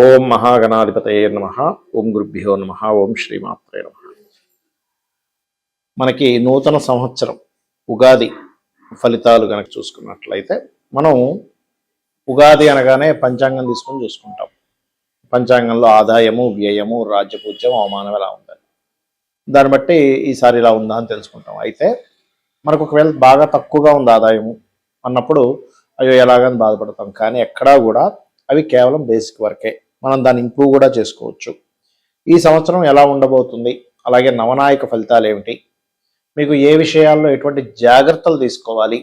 ఓం మహాగణాధిపతయే నమః. ఓం గురుభ్యో నమః. ఓం శ్రీమాత్రే నమః. మనకి నూతన సంవత్సరం ఉగాది ఫలితాలు కనుక చూసుకున్నట్లయితే మనం ఉగాది అనగానే పంచాంగం తీసుకొని చూసుకుంటాం. పంచాంగంలో ఆదాయము, వ్యయము, రాజ్యపూజ్యం, అవమానం ఎలా ఉందని దాన్ని బట్టి ఈసారి ఇలా ఉందా అని తెలుసుకుంటాం. అయితే మనకు ఒకవేళ బాగా తక్కువగా ఉంది ఆదాయము అన్నప్పుడు అయ్యో ఎలాగని బాధపడతాం. కానీ ఎక్కడా కూడా అవి కేవలం బేసిక్ వరకే, మనం దాన్ని ఇంప్రూవ్ కూడా చేసుకోవచ్చు. ఈ సంవత్సరం ఎలా ఉండబోతుంది, అలాగే నవనాయక ఫలితాలు ఏమిటి, మీకు ఏ విషయాల్లో ఎటువంటి జాగ్రత్తలు తీసుకోవాలి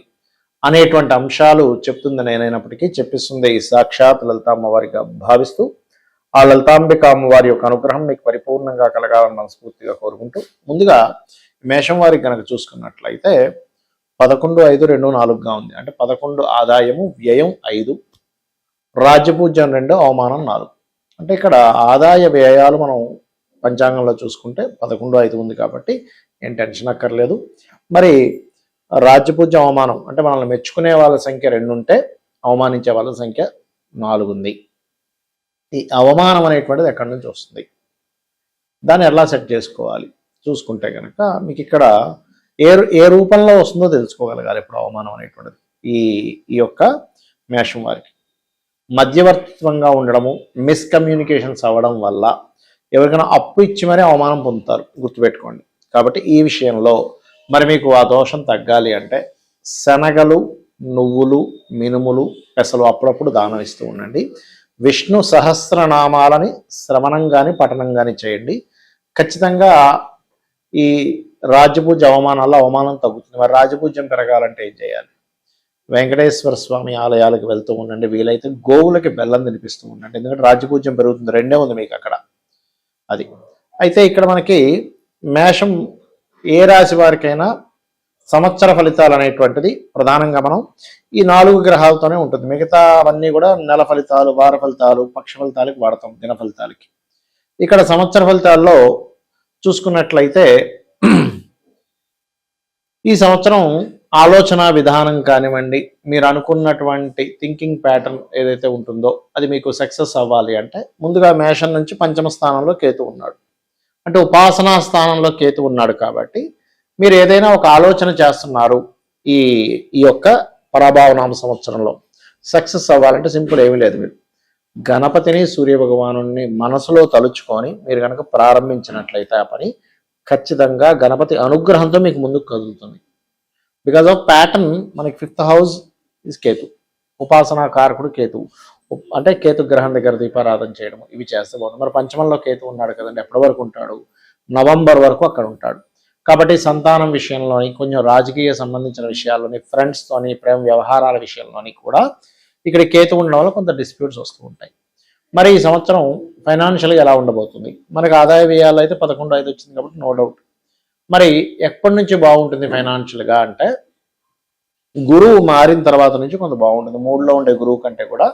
అనేటువంటి అంశాలు చెప్తుంది నేనైనప్పటికీ చెప్పిస్తుంది ఈ సాక్షాత్ లలితామ్మ వారిగా భావిస్తూ ఆ లలితాంబిక అమ్మవారి యొక్క అనుగ్రహం మీకు పరిపూర్ణంగా కలగాలని మనస్ఫూర్తిగా కోరుకుంటూ ముందుగా మేషం వారికి కనుక చూసుకున్నట్లయితే 11-5-2-4గా ఉంది. అంటే 11 ఆదాయము, వ్యయం 5, రాజ్యపూజ్యం 2, అవమానం 4. అంటే ఇక్కడ ఆదాయ వ్యయాలు మనం పంచాంగంలో చూసుకుంటే 11-5 ఉంది కాబట్టి ఏం టెన్షన్ అక్కర్లేదు. మరి రాజ్యపూజ్యం, అవమానం అంటే మనల్ని మెచ్చుకునే వాళ్ళ సంఖ్య 2 ఉంటే అవమానించే వాళ్ళ సంఖ్య 4 ఉంది. ఈ అవమానం అనేటువంటిది ఎక్కడి నుంచి వస్తుంది, దాన్ని ఎలా సెట్ చేసుకోవాలి చూసుకుంటే కనుక మీకు ఇక్కడ ఏ రూపంలో వస్తుందో తెలుసుకోగలగాలి. ఇప్పుడు అవమానం అనేటువంటిది ఈ యొక్క మేషం వారికి మధ్యవర్తిత్వంగా ఉండడము, మిస్కమ్యూనికేషన్స్ అవ్వడం వల్ల ఎవరికైనా అప్పు ఇచ్చి మరీ అవమానం పొందుతారు, గుర్తుపెట్టుకోండి. కాబట్టి ఈ విషయంలో మరి మీకు ఆ దోషం తగ్గాలి అంటే శనగలు, నువ్వులు, మినుములు, పెసలు అప్పుడప్పుడు దానం ఇస్తూ ఉండండి. విష్ణు సహస్రనామాలని శ్రవణం కానీ పఠనం కానీ చేయండి. ఖచ్చితంగా ఈ రాజ్యపూజ్య అవమానాల్లో అవమానం తగ్గుతుంది. మరి రాజ్యపూజ్యం పెరగాలంటే ఏం చేయాలి? వెంకటేశ్వర స్వామి ఆలయాలకు వెళ్తూ ఉండండి. వీలైతే గోవులకి బెల్లం తినిపిస్తూ ఉండండి. ఎందుకంటే రాజ్యపూజ్యం పెరుగుతుంది. 2 ఉంది మీకు అక్కడ. అది అయితే ఇక్కడ మనకి మేషం ఏ రాశి వారికైనా సంవత్సర ఫలితాలు అనేటువంటిది ప్రధానంగా మనం ఈ 4 గ్రహాలతోనే ఉంటుంది. మిగతా అవన్నీ కూడా నెల ఫలితాలు, వార ఫలితాలు, పక్ష ఫలితాలకు వాడతాం, దిన ఫలితాలకి. ఇక్కడ సంవత్సర ఫలితాల్లో చూసుకున్నట్లయితే ఈ సంవత్సరం ఆలోచన విధానం కానివ్వండి, మీరు అనుకున్నటువంటి థింకింగ్ ప్యాటర్న్ ఏదైతే ఉంటుందో అది మీకు సక్సెస్ అవ్వాలి అంటే ముందుగా మేషం నుంచి పంచమ స్థానంలో కేతు ఉన్నాడు. అంటే ఉపాసనా స్థానంలో కేతు ఉన్నాడు కాబట్టి మీరు ఏదైనా ఒక ఆలోచన చేస్తున్నారు ఈ యొక్క పరాభావనామ సంవత్సరంలో సక్సెస్ అవ్వాలంటే సింపుల్ ఏమీ లేదు. మీరు గణపతిని, సూర్య భగవానుని మనసులో తలుచుకొని మీరు కనుక ప్రారంభించినట్లయితే ఆ పని ఖచ్చితంగా గణపతి అనుగ్రహంతో మీకు ముందుకు కదులుతుంది. బికాజ్ ఆఫ్ ప్యాటర్న్ మనకి 5th హౌస్ ఇస్ కేతు, ఉపాసనా కారకుడు కేతు. అంటే కేతు గ్రహం దగ్గర దీపారాధన చేయడం ఇవి చేస్తే బాగుంది. మరి పంచమంలో కేతు ఉన్నాడు కదండి, ఎప్పటి వరకు ఉంటాడు? నవంబర్ వరకు అక్కడ ఉంటాడు. కాబట్టి సంతానం విషయంలోని, కొంచెం రాజకీయ సంబంధించిన విషయాల్లోని, ఫ్రెండ్స్తోని, ప్రేమ వ్యవహారాల విషయంలోని కూడా ఇక్కడ కేతు ఉండడం వల్ల కొంత డిస్ప్యూట్స్ వస్తూ ఉంటాయి. మరి ఈ సంవత్సరం ఫైనాన్షియల్గా ఎలా ఉండబోతుంది? మనకు ఆదాయ వ్యయాలు అయితే 11-5 వచ్చింది కాబట్టి నో డౌట్. మరి ఎప్పటి నుంచి బాగుంటుంది ఫైనాన్షియల్గా అంటే గురువు మారిన తర్వాత నుంచి కొంత బాగుంటుంది. 3లో ఉండే గురువు కంటే కూడా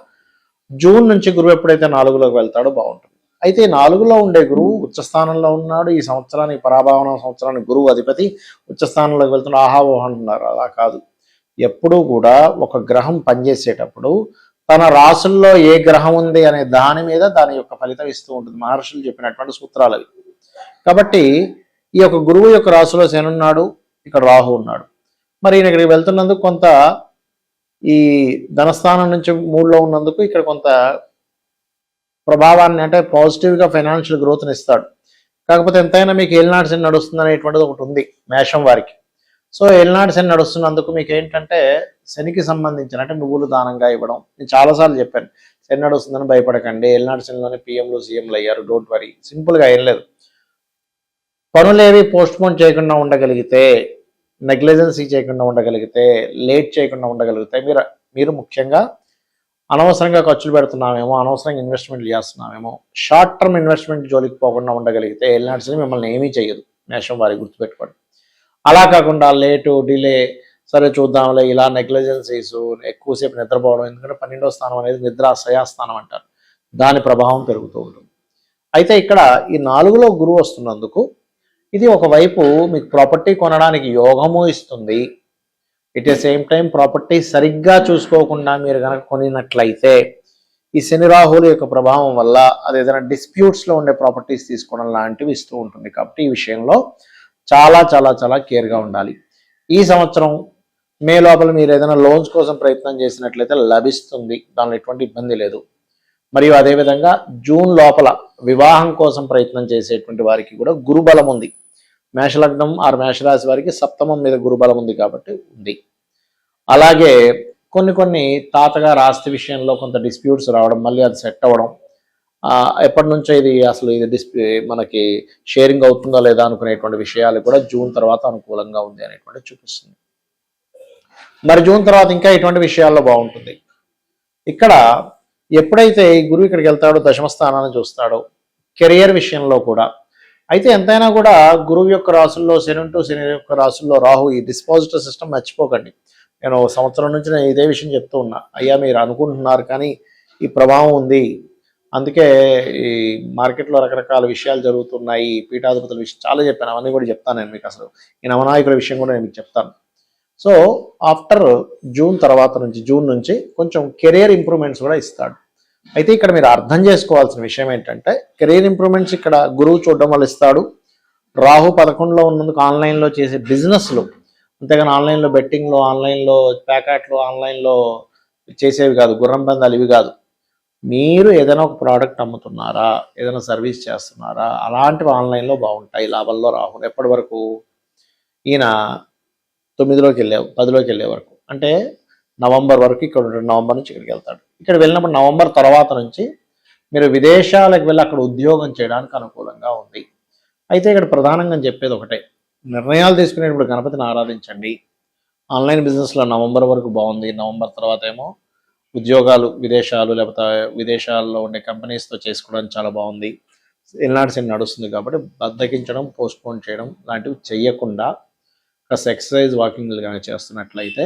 జూన్ నుంచి గురువు ఎప్పుడైతే 4లోకి వెళ్తాడో బాగుంటుంది. అయితే 4లో ఉండే గురువు ఉచ్చస్థానంలో ఉన్నాడు. ఈ సంవత్సరానికి పరాభావన సంవత్సరానికి గురువు అధిపతి ఉచ్చస్థానంలోకి వెళ్తున్నాడు. ఆహావోహ అంటున్నారు. అలా కాదు. ఎప్పుడూ కూడా ఒక గ్రహం పనిచేసేటప్పుడు తన రాసుల్లో ఏ గ్రహం ఉంది అనే దాని మీద దాని యొక్క ఫలితం ఇస్తూ ఉంటుంది. మహర్షులు చెప్పినటువంటి సూత్రాలు అవి. కాబట్టి ఈ యొక్క గురువు యొక్క రాశిలో శని ఉన్నాడు, ఇక్కడ రాహు ఉన్నాడు. మరి ఈయన ఇక్కడికి వెళ్తున్నందుకు కొంత ఈ ధనస్థానం నుంచి 3లో ఉన్నందుకు ఇక్కడ కొంత ప్రభావాన్ని, అంటే పాజిటివ్గా ఫైనాన్షియల్ గ్రోత్ని ఇస్తాడు. కాకపోతే ఎంతైనా మీకు ఏలినాటి శని నడుస్తుంది అనేటువంటిది ఒకటి ఉంది మేషం వారికి. సో ఏలినాటి శని నడుస్తున్నందుకు మీకు ఏంటంటే శనికి సంబంధించిన, అంటే నువ్వులు దానంగా ఇవ్వడం. నేను చాలాసార్లు చెప్పాను, శని నడుస్తుందని భయపడకండి. ఏలినాటి శనిలోనే పిఎంలు, సీఎంలు అయ్యారు. Don't worry. సింపుల్గా ఏం లేదు. పనులేవి పోస్ట్పోన్ చేయకుండా ఉండగలిగితే, నెగ్లిజెన్సీ చేయకుండా ఉండగలిగితే, లేట్ చేయకుండా ఉండగలిగితే, మీరు ముఖ్యంగా అనవసరంగా ఖర్చులు పెడుతున్నామేమో, అనవసరంగా ఇన్వెస్ట్మెంట్లు చేస్తున్నామేమో, షార్ట్ టర్మ్ ఇన్వెస్ట్మెంట్ జోలికి పోకుండా ఉండగలిగితే ఏలినాటి మిమ్మల్ని ఏమీ చేయదు. మేషం వారికి గుర్తుపెట్టుకోండి. అలా కాకుండా లేటు, డిలే, సరే చూద్దాంలే, ఇలా నెగ్లిజెన్సీస్, ఎక్కువసేపు నిద్రపోవడం. ఎందుకంటే 12వ స్థానం అనేది నిద్రాశయా స్థానం అంటారు, దాని ప్రభావం పెరుగుతూ ఉంటుంది. అయితే ఇక్కడ ఈ 4లో గురువు వస్తున్నందుకు ఇది ఒకవైపు మీకు ప్రాపర్టీ కొనడానికి యోగము ఇస్తుంది. At the same time property సరిగ్గా చూసుకోకుండా మీరు కనుక కొనినట్లయితే ఈ శని రాహుల యొక్క ప్రభావం వల్ల అది ఏదైనా డిస్ప్యూట్స్లో ఉండే ప్రాపర్టీస్ తీసుకోవడం లాంటివి ఇస్తూ ఉంటుంది. కాబట్టి ఈ విషయంలో చాలా చాలా చాలా కేర్గా ఉండాలి. ఈ సంవత్సరం మే లోపల మీరు ఏదైనా లోన్స్ కోసం ప్రయత్నం చేసినట్లయితే లభిస్తుంది, దానిలో ఎటువంటి ఇబ్బంది లేదు. మరియు అదేవిధంగా జూన్ లోపల వివాహం కోసం ప్రయత్నం చేసేటువంటి వారికి కూడా గురుబలం ఉంది. మేషలగ్నం ఆర్ మేషరాశి వారికి సప్తమం మీద గురుబలం ఉంది కాబట్టి ఉంది. అలాగే కొన్ని తాతగారు ఆస్తి విషయంలో కొంత డిస్ప్యూట్స్ రావడం, మళ్ళీ అది సెట్ అవ్వడం, ఎప్పటి నుంచో ఇది అసలు ఇది మనకి షేరింగ్ అవుతుందా లేదా అనుకునేటువంటి విషయాలు కూడా జూన్ తర్వాత అనుకూలంగా ఉంది అనేటువంటి చూపిస్తుంది. మరి జూన్ తర్వాత ఇంకా ఇటువంటి విషయాల్లో బాగుంటుంది. ఇక్కడ ఎప్పుడైతే ఈ గురువు ఇక్కడికి వెళ్తాడో దశమ స్థానాన్ని చూస్తాడో కెరియర్ విషయంలో కూడా, అయితే ఎంతైనా కూడా గురువు యొక్క రాసుల్లో శని ఉంటూ శని యొక్క రాసుల్లో రాహు, ఈ డిస్పాజిటర్ సిస్టమ్ మర్చిపోకండి. నేను సంవత్సరం నుంచి నేను ఇదే విషయం చెప్తూ ఉన్నా, అయ్యా మీరు అనుకుంటున్నారు కానీ ఈ ప్రభావం ఉంది, అందుకే ఈ మార్కెట్లో రకరకాల విషయాలు జరుగుతున్నాయి, పీఠాధిపతుల విషయం చాలా చెప్పాను, అవన్నీ కూడా చెప్తాను నేను మీకు. అసలు ఈ నవనాయకుల విషయం కూడా నేను మీకు చెప్తాను. సో ఆఫ్టర్ జూన్ నుంచి కొంచెం కెరియర్ ఇంప్రూవ్మెంట్స్ కూడా ఇస్తాడు. అయితే ఇక్కడ మీరు అర్థం చేసుకోవాల్సిన విషయం ఏంటంటే, కెరీర్ ఇంప్రూవ్మెంట్స్ ఇక్కడ గురువు చూడడం వల్ల ఇస్తాడు. రాహు 11లో ఉన్నందుకు ఆన్లైన్లో చేసే బిజినెస్లు, అంతేగాని ఆన్లైన్లో బెట్టింగ్లో, ఆన్లైన్లో ప్యాకెట్లు, ఆన్లైన్లో చేసేవి కాదు, గుర్రం పందాలు ఇవి కాదు. మీరు ఏదైనా ఒక ప్రోడక్ట్ అమ్ముతున్నారా, ఏదైనా సర్వీస్ చేస్తున్నారా, అలాంటివి ఆన్లైన్లో బాగుంటాయి. లాభంలో రాహు ఎప్పటి వరకు, ఈయన 9లోకి వెళ్ళే 10లోకి వెళ్ళే వరకు, అంటే నవంబర్ వరకు ఇక్కడ ఉంటాడు. నవంబర్ నుంచి ఇక్కడికి వెళ్తాడు. ఇక్కడ వెళ్ళినప్పుడు నవంబర్ తర్వాత నుంచి మీరు విదేశాలకు వెళ్ళి అక్కడ ఉద్యోగం చేయడానికి అనుకూలంగా ఉంది. అయితే ఇక్కడ ప్రధానంగా చెప్పేది ఒకటే, నిర్ణయాలు తీసుకునేటప్పుడు గణపతిని ఆరాధించండి. ఆన్లైన్ బిజినెస్లో నవంబర్ వరకు బాగుంది. నవంబర్ తర్వాత ఏమో ఉద్యోగాలు విదేశాలు, లేకపోతే విదేశాల్లో ఉండే కంపెనీస్తో చేసుకోవడానికి చాలా బాగుంది. ఎల్నాడు శని నడుస్తుంది కాబట్టి బద్దకించడం, పోస్ట్పోన్ చేయడం లాంటివి చెయ్యకుండా కాస్త ఎక్సర్సైజ్, వాకింగ్లు కానీ చేస్తున్నట్లయితే,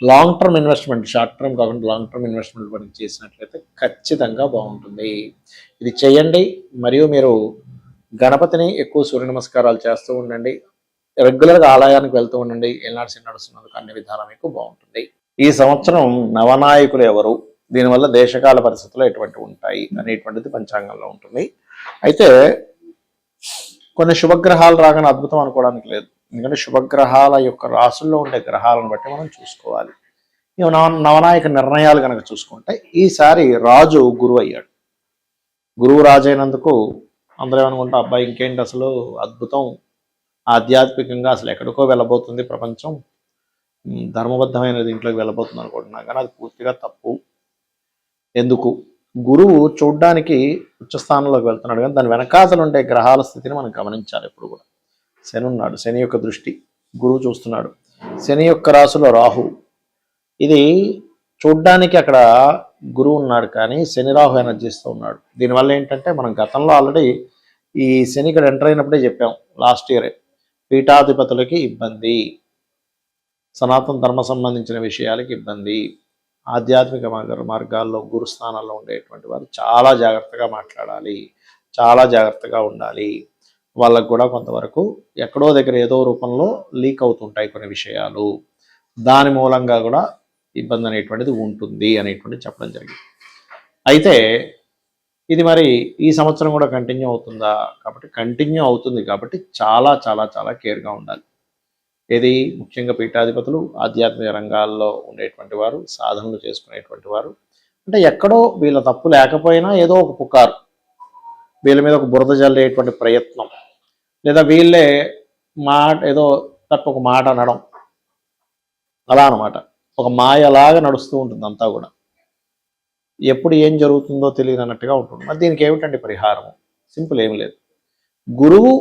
long term investment, short term కాకుండా లాంగ్ టర్మ్ ఇన్వెస్ట్మెంట్ పనికి చేసినట్లయితే ఖచ్చితంగా బాగుంటుంది. ఇది చేయండి. మరియు మీరు గణపతిని ఎక్కువ సూర్య నమస్కారాలు చేస్తూ ఉండండి. రెగ్యులర్గా ఆలయానికి వెళ్తూ ఉండండి. ఎల్నాడు శని నడుస్తున్నందుకు అన్ని విధాలా మీకు బాగుంటుంది. ఈ సంవత్సరం నవనాయకులు ఎవరు, దీనివల్ల దేశకాల పరిస్థితులు ఎటువంటి ఉంటాయి అనేటువంటిది పంచాంగంలో ఉంటుంది. అయితే కొన్ని శుభగ్రహాలు రాగానే అద్భుతం అనుకోవడానికి లేదు. ఎందుకంటే శుభగ్రహాల యొక్క రాసుల్లో ఉండే గ్రహాలను బట్టి మనం చూసుకోవాలి. నవనాయక నిర్ణయాలు కనుక చూసుకుంటే, ఈసారి రాజు గురువు అయ్యాడు. గురువు రాజు అయినందుకు అందరూ ఏమనుకుంటా, అబ్బాయి ఇంకేంటి అసలు అద్భుతం, ఆధ్యాత్మికంగా అసలు ఎక్కడికో వెళ్ళబోతుంది ప్రపంచం, ధర్మబద్ధమైన దీంట్లోకి వెళ్ళబోతుంది అనుకుంటున్నా. కానీ అది పూర్తిగా తప్పు. ఎందుకు? గురువు చూడ్డానికి ఉచ్చస్థానంలోకి వెళ్తున్నాడు, కానీ దాని వెనకాతలు ఉండే గ్రహాల స్థితిని మనం గమనించాలి. ఎప్పుడు కూడా శని ఉన్నాడు, శని యొక్క దృష్టి గురువు చూస్తున్నాడు. శని యొక్క రాశిలో రాహు, ఇది చూడ్డానికి అక్కడ గురువు ఉన్నాడు కానీ శని రాహు ఎనర్జీస్తూ ఉన్నాడు. దీనివల్ల ఏంటంటే, మనం గతంలో ఆల్రెడీ ఈ శని ఇక్కడ ఎంటర్ అయినప్పుడే చెప్పాం, లాస్ట్ ఇయరే, పీఠాధిపతులకి ఇబ్బంది, సనాతన ధర్మ సంబంధించిన విషయాలకి ఇబ్బంది, ఆధ్యాత్మిక మార్గాల్లో గురుస్థానాల్లో ఉండేటువంటి వారు చాలా జాగ్రత్తగా మాట్లాడాలి, చాలా జాగ్రత్తగా ఉండాలి. వాళ్ళకు కూడా కొంతవరకు ఎక్కడో దగ్గర ఏదో రూపంలో లీక్ అవుతుంటాయి కొన్ని విషయాలు, దాని మూలంగా కూడా ఇబ్బంది అనేటువంటిది ఉంటుంది అనేటువంటిది చెప్పడం జరిగింది. అయితే ఇది మరి ఈ సంవత్సరం కూడా కంటిన్యూ అవుతుందా? కాబట్టి కంటిన్యూ అవుతుంది. కాబట్టి చాలా చాలా చాలా కేర్గా ఉండాలి. ఏది ముఖ్యంగా పీఠాధిపతులు, ఆధ్యాత్మిక రంగాల్లో ఉండేటువంటి వారు, సాధనలు చేసుకునేటువంటి వారు, అంటే ఎక్కడో వీళ్ళ తప్పు లేకపోయినా ఏదో ఒక పుకారు, వీళ్ళ మీద ఒక బురద జల్లేటువంటి ప్రయత్నం, లేదా వీళ్ళే ఏదో తప్ప ఒక మాట అనడం, అలా అనమాట. ఒక మాయలాగా నడుస్తూ ఉంటుంది అంతా కూడా. ఎప్పుడు ఏం జరుగుతుందో తెలియదు అన్నట్టుగా ఉంటుంది. మరి దీనికి ఏమిటండి పరిహారం? సింపుల్, ఏమి లేదు. గురువు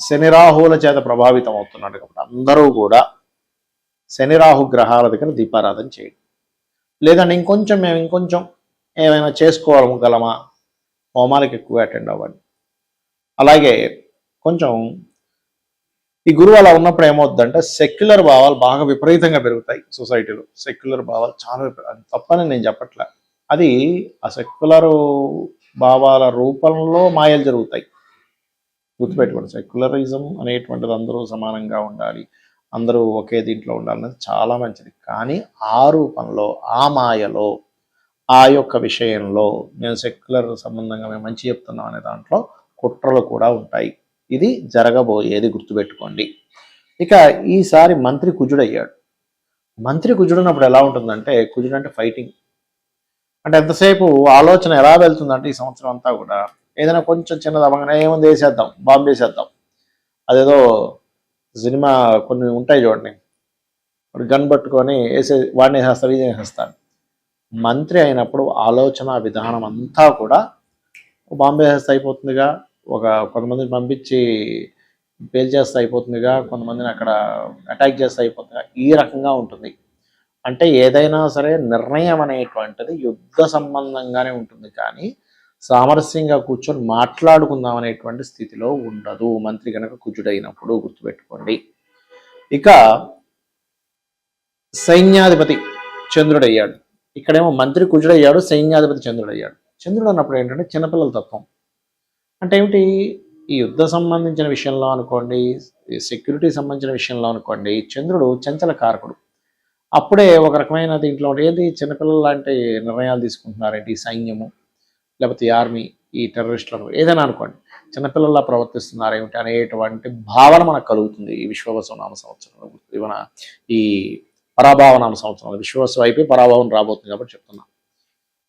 శని రాహువుల చేత ప్రభావితం అవుతున్నాడు కాబట్టి అందరూ కూడా శని రాహు గ్రహాల దగ్గర దీపారాధన చేయండి. లేదంటే మేము ఇంకొంచెం ఏమైనా చేసుకోగలమా, హోమాలకు ఎక్కువ అటెండ్ అవ్వండి. అలాగే కొంచెం ఈ గురువు అలా ఉన్నప్పుడు ఏమవుతుందంటే, సెక్యులర్ భావాలు బాగా విపరీతంగా పెరుగుతాయి సొసైటీలో. సెక్యులర్ భావాలు చాలా తప్పని నేను చెప్పట్లే, అది ఆ సెక్యులర్ భావాల రూపంలో మాయలు జరుగుతాయి. గుర్తుపెట్టుకోండి, సెక్యులరిజం అనేటువంటిది అందరూ సమానంగా ఉండాలి, అందరూ ఒకే దీంట్లో ఉండాలనేది చాలా మంచిది. కానీ ఆ రూపంలో, ఆ మాయలో, ఆ యొక్క విషయంలో మేము సెక్యులర్ సంబంధంగా మేము మంచి చెప్తున్నాం అనే దాంట్లో కుట్రలు కూడా ఉంటాయి. ఇది జరగబోయేది, గుర్తుపెట్టుకోండి. ఇక ఈసారి మంత్రి కుజుడయ్యాడు. మంత్రి కుజుడున్నప్పుడు ఎలా ఉంటుందంటే, కుజుడు అంటే ఫైటింగ్. అంటే ఎంతసేపు ఆలోచన ఎలా వెళ్తుందంటే ఈ సంవత్సరం అంతా కూడా ఏదైనా కొంచెం చిన్నది అవ్వగానే ఏముంది వేసేద్దాం, బాంబు వేసేద్దాం. అదేదో సినిమా కొన్ని ఉంటాయి చూడండి, గన్ పట్టుకొని వాడిని వేసేస్తాడు, ఇది వేసేస్తాడు. మంత్రి అయినప్పుడు ఆలోచన విధానం అంతా కూడా బాంబు వేసేస్తే అయిపోతుందిగా, కొంతమందిని పంపించి పేల్చేస్తే అయిపోతుందిగా, కొంతమందిని అక్కడ అటాక్ చేస్తే అయిపోతుందిగా, ఈ రకంగా ఉంటుంది. అంటే ఏదైనా సరే నిర్ణయం అనేటువంటిది యుద్ధ సంబంధంగానే ఉంటుంది, కానీ సామరస్యంగా కూర్చొని మాట్లాడుకుందాం అనేటువంటి స్థితిలో ఉండదు మంత్రి కనుక కుజుడైనప్పుడు, గుర్తుపెట్టుకోండి. ఇక సైన్యాధిపతి చంద్రుడయ్యాడు. ఇక్కడేమో మంత్రి కుజుడయ్యాడు, సైన్యాధిపతి చంద్రుడయ్యాడు. చంద్రుడు అన్నప్పుడు ఏంటంటే చిన్నపిల్లల తత్వం. అంటే ఏమిటి, ఈ యుద్ధ సంబంధించిన విషయంలో అనుకోండి, సెక్యూరిటీ సంబంధించిన విషయంలో అనుకోండి, చంద్రుడు చంచల కారకుడు. అప్పుడే ఒక రకమైన దీంట్లో ఏది చిన్నపిల్లలు లాంటి నిర్ణయాలు తీసుకుంటున్నారేంటి ఈ సైన్యము, లేకపోతే ఈ ఆర్మీ, ఈ టెర్రరిస్టులను ఏదైనా అనుకోండి, చిన్నపిల్లల్లా ప్రవర్తిస్తున్నారేమిటి అనేటువంటి భావన మనకు కలుగుతుంది ఈ విశ్వవసు నామ సంవత్సరంలో. ఇవన్న ఈ పరాభావ నామ సంవత్సరంలో విశ్వవసు అయిపోయి పరాభావం రాబోతుంది కాబట్టి చెప్తున్నా.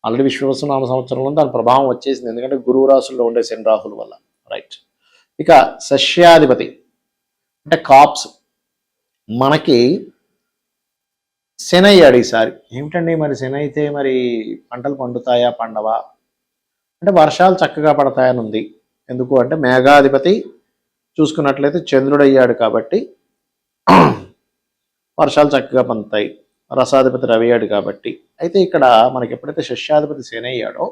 ఆల్రెడీ విశ్వవసు నామ సంవత్సరంలో దాని ప్రభావం వచ్చేసింది, ఎందుకంటే గురువు రాశుల్లో ఉండే శని రాహుల వల్ల. రైట్. ఇక సస్యాధిపతి అంటే కాప్స్. మనకి శని అయ్యాడు ఈసారి. ఏమిటండి మరి శని అయితే మరి పంటలు పండుతాయా పండవా అంటే వర్షాలు చక్కగా పడతాయని ఉంది. ఎందుకు అంటే మేఘాధిపతి చూసుకున్నట్లయితే చంద్రుడు అయ్యాడు కాబట్టి వర్షాలు చక్కగా పండుతాయి. రసాధిపతి రవి అయ్యాడు కాబట్టి. అయితే ఇక్కడ మనకి ఎప్పుడైతే శస్యాధిపతి శని అయ్యాడో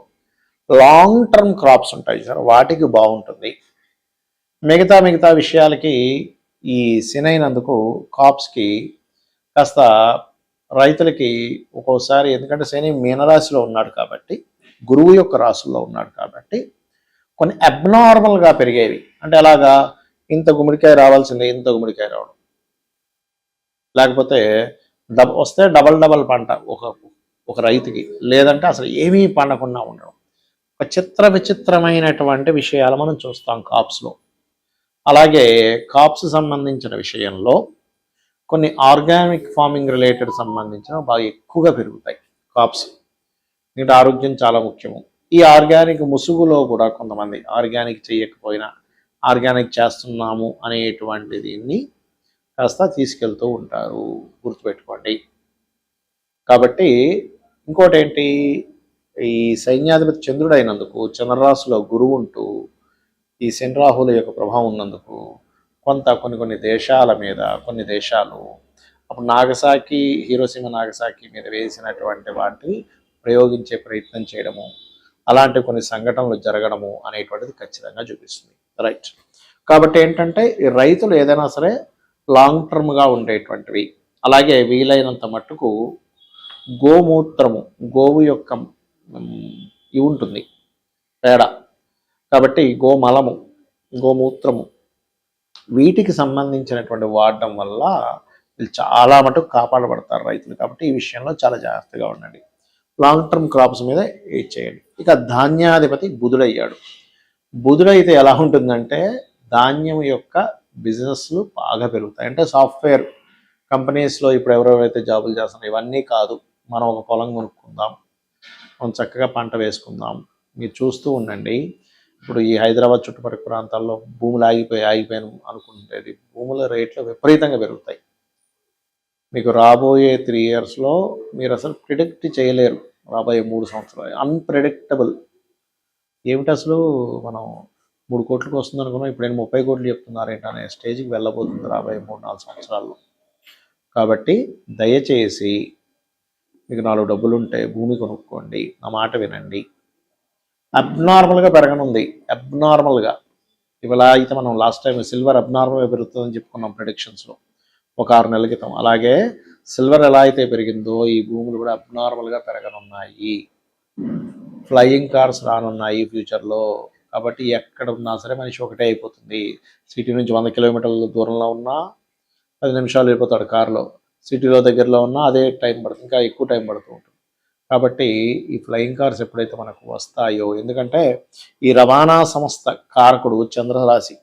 లాంగ్ టర్మ్ క్రాప్స్ ఉంటాయి సార్, వాటికి బాగుంటుంది. మిగతా విషయాలకి ఈ శని అయినందుకు కాప్స్కి కాస్త రైతులకి ఒక్కోసారి, ఎందుకంటే శని మీనరాశిలో ఉన్నాడు కాబట్టి, గురువు యొక్క రాశుల్లో ఉన్నాడు కాబట్టి కొన్ని అబ్నార్మల్గా పెరిగేవి. అంటే అలాగా ఇంత గుమ్మడికాయ రావాల్సిందే ఇంత గుమ్మడికాయ రావడం, లేకపోతే వస్తే డబల్ పంట ఒక రైతుకి, లేదంటే అసలు ఏమీ పండకుండా ఉండడం. ఒక విచిత్రమైనటువంటి విషయాలు మనం చూస్తాం కాప్స్లో. అలాగే కాప్స్ సంబంధించిన విషయంలో కొన్ని ఆర్గానిక్ ఫార్మింగ్ రిలేటెడ్ సంబంధించిన బాగా ఎక్కువగా పెరుగుతాయి కాప్స్. నీటి ఆరోగ్యం చాలా ముఖ్యము. ఈ ఆర్గానిక్ ముసుగులో కూడా కొంతమంది ఆర్గానిక్ చేయకపోయినా ఆర్గానిక్ చేస్తున్నాము అనేటువంటి దీన్ని కాస్త తీసుకెళ్తూ ఉంటారు, గుర్తుపెట్టుకోండి. కాబట్టి ఇంకోటి ఏంటి, ఈ సైన్యాధిపతి చంద్రుడు అయినందుకు చంద్రరాశిలో గురువు ఉంటూ ఈ శని రాహుల యొక్క ప్రభావం ఉన్నందుకు కొన్ని దేశాల మీద కొన్ని దేశాలు అప్పుడు నాగసాకి, హీరోసీమ నాగసాకి మీద వేసినటువంటి వాటిని ప్రయోగించే ప్రయత్నం చేయడము, అలాంటి కొన్ని సంఘటనలు జరగడము అనేటువంటిది ఖచ్చితంగా చూపిస్తుంది. రైట్. కాబట్టి ఏంటంటే ఈ రైతులు ఏదైనా సరే లాంగ్ టర్మ్గా ఉండేటువంటివి, అలాగే వీలైనంత మట్టుకు గోమూత్రము, గోవు యొక్క ఇవి ఉంటుంది పేడ, కాబట్టి గోమలము, గోమూత్రము, వీటికి సంబంధించినటువంటి వాడడం వల్ల వీళ్ళు చాలా మటుకు కాపాడబడతారు రైతులు. కాబట్టి ఈ విషయంలో చాలా జాగ్రత్తగా ఉండండి. లాంగ్ టర్మ్ క్రాప్స్ మీద ఏది చేయండి. ఇక ధాన్యాధిపతి బుధుడయ్యాడు. బుధుడైతే ఎలా ఉంటుందంటే ధాన్యం యొక్క బిజినెస్లు బాగా పెరుగుతాయి. అంటే సాఫ్ట్వేర్ కంపెనీస్లో ఇప్పుడు ఎవరెవరైతే జాబులు చేస్తున్నారో ఇవన్నీ కాదు, మనం ఒక పొలం కొనుక్కుందాం, మనం చక్కగా పంట వేసుకుందాం. మీరు చూస్తూ ఉండండి, ఇప్పుడు ఈ హైదరాబాద్ చుట్టుపక్కల ప్రాంతాల్లో భూములు ఆగిపోయాను అనుకుంటేది భూముల రేట్లు విపరీతంగా పెరుగుతాయి. మీకు రాబోయే 3 ఇయర్స్లో మీరు అసలు ప్రిడిక్ట్ చేయలేరు. రాబోయే 3 సంవత్సరాలు అన్ప్రెడిక్టబుల్. ఏమిటి అసలు మనం 3 కోట్లకు వస్తుంది అనుకున్నాం, ఇప్పుడు నేను 30 కోట్లు చెప్తున్నారేంటి అనే స్టేజ్కి వెళ్ళబోతుంది రాబోయే 3-4 సంవత్సరాల్లో. కాబట్టి దయచేసి మీకు 4 డబ్బులు ఉంటే భూమి కొనుక్కోండి, నా మాట వినండి. అబ్నార్మల్గా పెరగనుంది, అబ్నార్మల్గా. ఇవాళ అయితే మనం లాస్ట్ టైం సిల్వర్ అబ్నార్మల్గా పెరుగుతుందని చెప్పుకున్నాం ప్రెడిక్షన్స్లో ఒక 6 నెలల క్రితం. అలాగే సిల్వర్ ఎలా అయితే పెరిగిందో ఈ భూములు కూడా అబ్నార్మల్గా పెరగనున్నాయి. ఫ్లయింగ్ కార్స్ రానున్నాయి ఫ్యూచర్లో. కాబట్టి ఎక్కడ ఉన్నా సరే మనిషి ఒకటే అయిపోతుంది. సిటీ నుంచి 100 కిలోమీటర్ల దూరంలో ఉన్నా 10 నిమిషాలు వెళ్ళిపోతాడు కారులో, సిటీలో దగ్గరలో ఉన్నా అదే టైం పడుతుంది, ఇంకా ఎక్కువ టైం పడుతూ ఉంటుంది. కాబట్టి ఈ ఫ్లయింగ్ కార్స్ ఎప్పుడైతే మనకు వస్తాయో, ఎందుకంటే ఈ రవాణా సంస్థ కారకుడు చంద్రరాశి,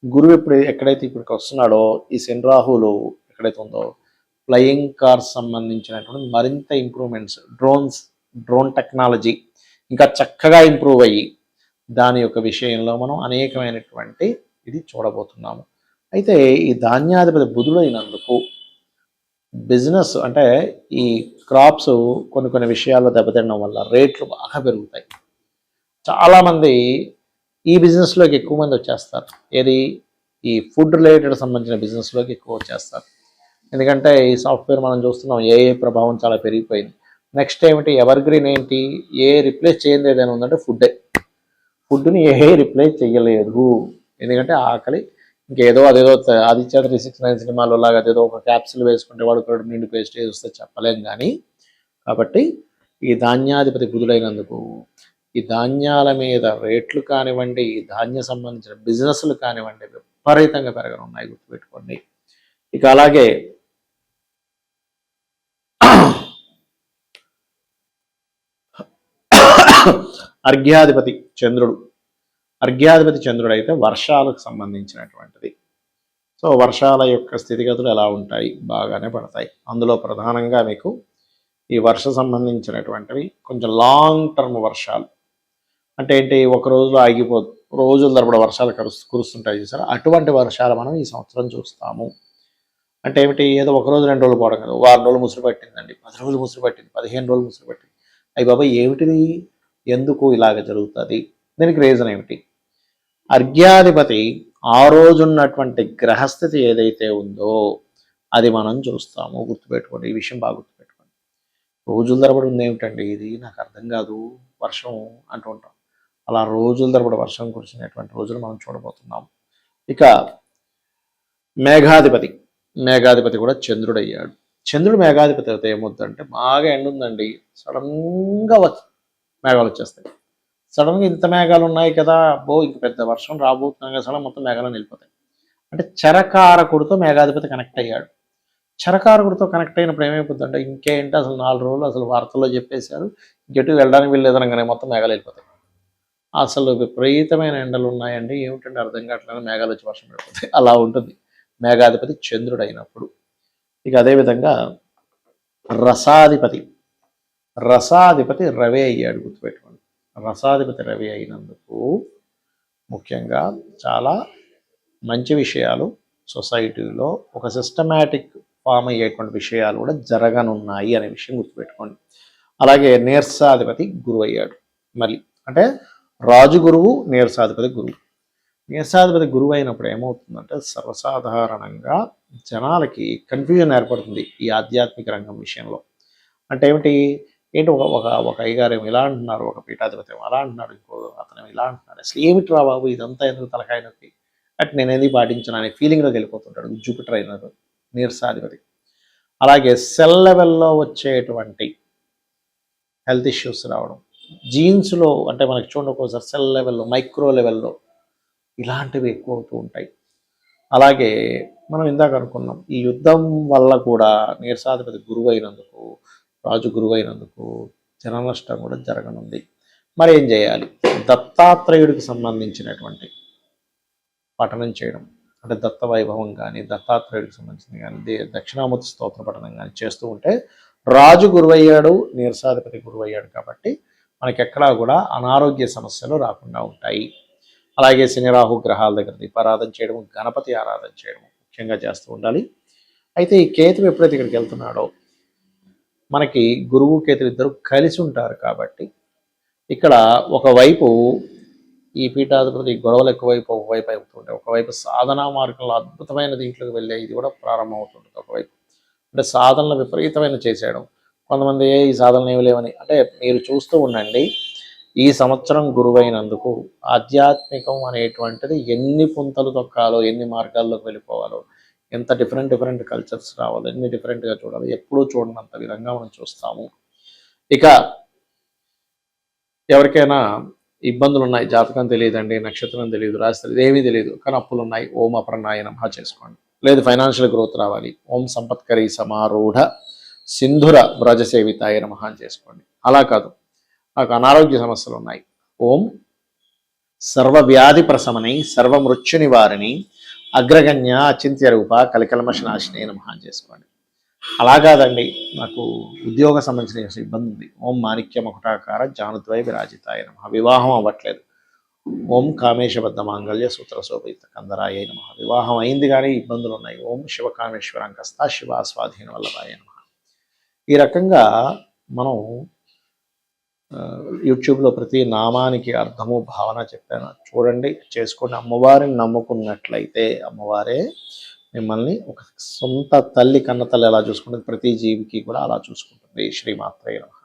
గురువు ఎక్కడైతే ఇప్పటికి వస్తున్నాడో, ఈ శని రాహులు ఎక్కడైతే ఉందో, ఫ్లయింగ్ కార్స్ సంబంధించినటువంటి మరింత ఇంప్రూవ్మెంట్స్, డ్రోన్ టెక్నాలజీ ఇంకా చక్కగా ఇంప్రూవ్ అయ్యి దాని యొక్క విషయంలో మనం అనేకమైనటువంటి ఇది చూడబోతున్నాము. అయితే ఈ ధాన్యాధిపతి బుధుడైనందుకు బిజినెస్ అంటే ఈ క్రాప్స్ కొన్ని విషయాల్లో దెబ్బతినడం వల్ల రేట్లు బాగా పెరుగుతాయి. చాలామంది ఈ బిజినెస్లోకి ఎక్కువ మంది వచ్చేస్తారు. ఏది ఈ ఫుడ్ రిలేటెడ్ సంబంధించిన బిజినెస్లోకి ఎక్కువ వచ్చేస్తారు. ఎందుకంటే ఈ సాఫ్ట్వేర్ మనం చూస్తున్నాం, ఏఐ ప్రభావం చాలా పెరిగిపోయింది. నెక్స్ట్ ఏమిటి, ఎవర్ గ్రీన్ ఏంటి, ఏ రిప్లేస్ చేయండి ఏదైనా ఉందంటే ఫుడ్ని ఏఐ రిప్లేస్ చేయలేదు. ఎందుకంటే ఆకలి ఇంకేదో అదేదో ఆదిత్య 369 సినిమాలో లాగా అదేదో ఒక క్యాప్సిల్ వేసుకుంటే వాడు కూడా నిండి పేస్ట్ వస్తే చెప్పలేం. కానీ కాబట్టి ఈ ధాన్యాధిపతి బుధుడైనందుకు ఈ ధాన్యాల మీద రేట్లు కానివ్వండి, ఈ ధాన్య సంబంధించిన బిజినెస్లు కానివ్వండి విపరీతంగా పెరగనున్నాయి, గుర్తుపెట్టుకోండి. ఇక అలాగే అర్ఘ్యాధిపతి చంద్రుడు అయితే వర్షాలకు సంబంధించినటువంటిది. సో వర్షాల యొక్క స్థితిగతులు ఎలా ఉంటాయి, బాగానే పడతాయి. అందులో ప్రధానంగా మీకు ఈ వర్ష సంబంధించినటువంటివి కొంచెం లాంగ్ టర్మ్ వర్షాలు అంటే ఏంటి, ఒక రోజులో ఆగిపోదు, రోజుల తరబడి వర్షాలు కురుస్తుంటాయి చూసారా, అటువంటి వర్షాలు మనం ఈ సంవత్సరం చూస్తాము. అంటే ఏమిటి, ఏదో ఒక రోజు 2 రోజులు పోవడం కదా, వారం రోజులు ముసురు పట్టిందండి, 10 రోజులు ముసురు పట్టింది, 15 రోజులు ముసురు పట్టింది. అయ్యి బాబా ఏమిటిది, ఎందుకు ఇలాగ జరుగుతుంది, దీనికి రీజన్ ఏమిటి? అర్ఘ్యాధిపతి ఆ రోజున్నటువంటి గ్రహస్థితి ఏదైతే ఉందో అది మనం చూస్తాము. గుర్తుపెట్టుకోండి, ఈ విషయం బాగా గుర్తుపెట్టుకోండి. రోజుల తరబడి ఉంది ఏమిటండి ఇది, నాకు అర్థం కాదు, వర్షం అంటూ ఉంటాం. అలా రోజుల తరబడి వర్షం కురిసినటువంటి రోజులు మనం చూడబోతున్నాం. ఇక మేఘాధిపతి కూడా చంద్రుడయ్యాడు. చంద్రుడు మేఘాధిపతి అయితే ఏమవుతుందంటే, బాగా ఎండ ఉందండి, సడన్గా మేఘాలు వచ్చేస్తాయి. సడన్గా ఇంత మేఘాలు ఉన్నాయి కదా, ఇంక పెద్ద వర్షం రాబోతున్నాం కదా, సడన్ మొత్తం మేఘాలు వెళ్ళిపోతాయి. అంటే చరకారకుడితో మేఘాధిపతి కనెక్ట్ అయ్యాడు. చరకారకుడితో కనెక్ట్ అయినప్పుడు ఏమైపోతుందంటే, ఇంకేంటి అసలు 4 రోజులు అసలు వార్తల్లో చెప్పేశారు, ఇంకెటు వెళ్ళడానికి వెళ్ళేదనగానే మొత్తం మేఘాలు వెళ్ళిపోతాయి. అసలు విపరీతమైన ఎండలు ఉన్నాయండి, ఏమిటంటే అర్థం కావట్లేదు, మేఘాలు వచ్చి వర్షం పడిపోతాయి. అలా ఉంటుంది మేఘాధిపతి చంద్రుడు అయినప్పుడు. ఇక అదేవిధంగా రసాధిపతి రవి అయ్యాడు. గుర్తుపెట్టుకోండి, రసాధిపతి రవి అయినందుకు ముఖ్యంగా చాలా మంచి విషయాలు సొసైటీలో ఒక సిస్టమేటిక్ ఫామ్ అయ్యేటువంటి విషయాలు కూడా జరగనున్నాయి అనే విషయం గుర్తుపెట్టుకోండి. అలాగే నీరసాధిపతి గురువు అయ్యాడు. మళ్ళీ అంటే రాజు గురువు, నీరసాధిపతి గురువు అయినప్పుడు ఏమవుతుందంటే, సర్వసాధారణంగా జనాలకి కన్ఫ్యూజన్ ఏర్పడుతుంది ఈ ఆధ్యాత్మిక రంగం విషయంలో. అంటే ఏంటి ఒక అయ్యగారు ఏమో ఇలా అంటున్నారు, ఒక పీఠాధిపతి ఏమో అలా అంటున్నాడు, ఇంకో అతను ఇలా అంటున్నాడు, అసలు ఏమిటి రా బాబు ఇదంతా ఎందుకు తలకాయ నొప్పి, అంటే నేనేది పాటించిన అనే ఫీలింగ్లోకి వెళ్ళిపోతుంటాడు జూపిటర్ అయినారు నీరసాధిపతి. అలాగే సెల్ లెవెల్లో వచ్చేటువంటి హెల్త్ ఇష్యూస్ రావడం, జీన్స్లో అంటే మనకి చూడండి ఒక్కోసారి సెల్ లెవెల్లో, మైక్రో లెవెల్లో ఇలాంటివి ఎక్కువ అవుతూ ఉంటాయి. అలాగే మనం ఇందాక అనుకున్నాం, ఈ యుద్ధం వల్ల కూడా నీరసాధిపతి రాజు గురువు అయినందుకు జన నష్టం కూడా జరగనుంది. మరి ఏం చేయాలి, దత్తాత్రేయుడికి సంబంధించినటువంటి పఠనం చేయడం, అంటే దత్త వైభవం కానీ దత్తాత్రేయుడికి సంబంధించింది కానీ దక్షిణామూర్తి స్తోత్ర పఠనం కానీ చేస్తూ ఉంటే, రాజు గురువయ్యాడు, నీరసాధిపతి గురువయ్యాడు కాబట్టి మనకి ఎక్కడా కూడా అనారోగ్య సమస్యలు రాకుండా ఉంటాయి. అలాగే శని రాహు గ్రహాల దగ్గర దీపారాధన చేయడం, గణపతి ఆరాధన చేయడం ముఖ్యంగా చేస్తూ ఉండాలి. అయితే ఈ కేతువు ఎప్పుడైతే ఇక్కడికి వెళ్తున్నాడో, మనకి గురువు కేతువు ఇద్దరు కలిసి ఉంటారు కాబట్టి ఇక్కడ ఒకవైపు ఈ పీఠాధిపతి గొడవలు ఒకవైపు అవుతుంటాయి, ఒకవైపు సాధనా మార్గంలో అద్భుతమైన దీంట్లోకి వెళ్ళే ఇది కూడా ప్రారంభం అవుతుంటుంది. ఒకవైపు అంటే సాధనలు విపరీతమైన చేసేయడం, కొంతమంది ఈ సాధనలు ఏమి లేవని, అంటే మీరు చూస్తూ ఉండండి, ఈ సంవత్సరం గురువైనందుకు ఆధ్యాత్మికం అనేటువంటిది ఎన్ని పుంతలు తొక్కాలో, ఎన్ని మార్గాల్లోకి వెళ్ళిపోవాలో, ఎంత డిఫరెంట్ కల్చర్స్ రావాలో, ఎన్ని డిఫరెంట్గా చూడాలి, ఎప్పుడూ చూడనంత విధంగా మనం చూస్తాము. ఇక ఎవరికైనా ఇబ్బందులు ఉన్నాయి, జాతకం తెలియదండి, నక్షత్రం తెలియదు, రాశి తెలియదు, ఏమీ తెలియదు, కానీ అప్పులు ఉన్నాయి, ఓం అపర్ణాయ నమః చేసుకోండి. లేదు ఫైనాన్షియల్ గ్రోత్ రావాలి, ఓం సంపత్కరీ సమారూఢ సింధుర వ్రజసేవితాయ నమః అని చేసుకోండి. అలా కాదు, నాకు అనారోగ్య సమస్యలు ఉన్నాయి, ఓం సర్వవ్యాధి ప్రశమనై సర్వమృత్యు నివారిణి అగ్రగణ్య అచింత్య రూప కలికల్మషనాశినే నమః అని చేసుకోండి. అలా కాదండి, నాకు ఉద్యోగ సంబంధించిన ఇబ్బంది ఉంది, ఓం మాణిక్య మకుటాకార జానుద్వయ విరాజితాయ నమః. వివాహం అవ్వట్లేదు, ఓం కామేశబద్ధ మాంగళ్య సూత్ర శోభిత కందరాయ నమః. వివాహం అయింది కానీ ఇబ్బందులు ఉన్నాయి, ఓం శివకామేశ్వరంకస్త శివ స్వాధీన వల్లభాయ నమః. ఈ రకంగా మనం యూట్యూబ్లో ప్రతి నామానికి అర్థము భావన చెప్పాను, చూడండి, చేసుకోండి. అమ్మవారిని నమ్ముకున్నట్లయితే అమ్మవారే మిమ్మల్ని ఒక సొంత తల్లి కన్న తల్లి ఎలా చూసుకుంటుంది, ప్రతి జీవికి కూడా అలా చూసుకుంటుంది. శ్రీమాత్రే నమః.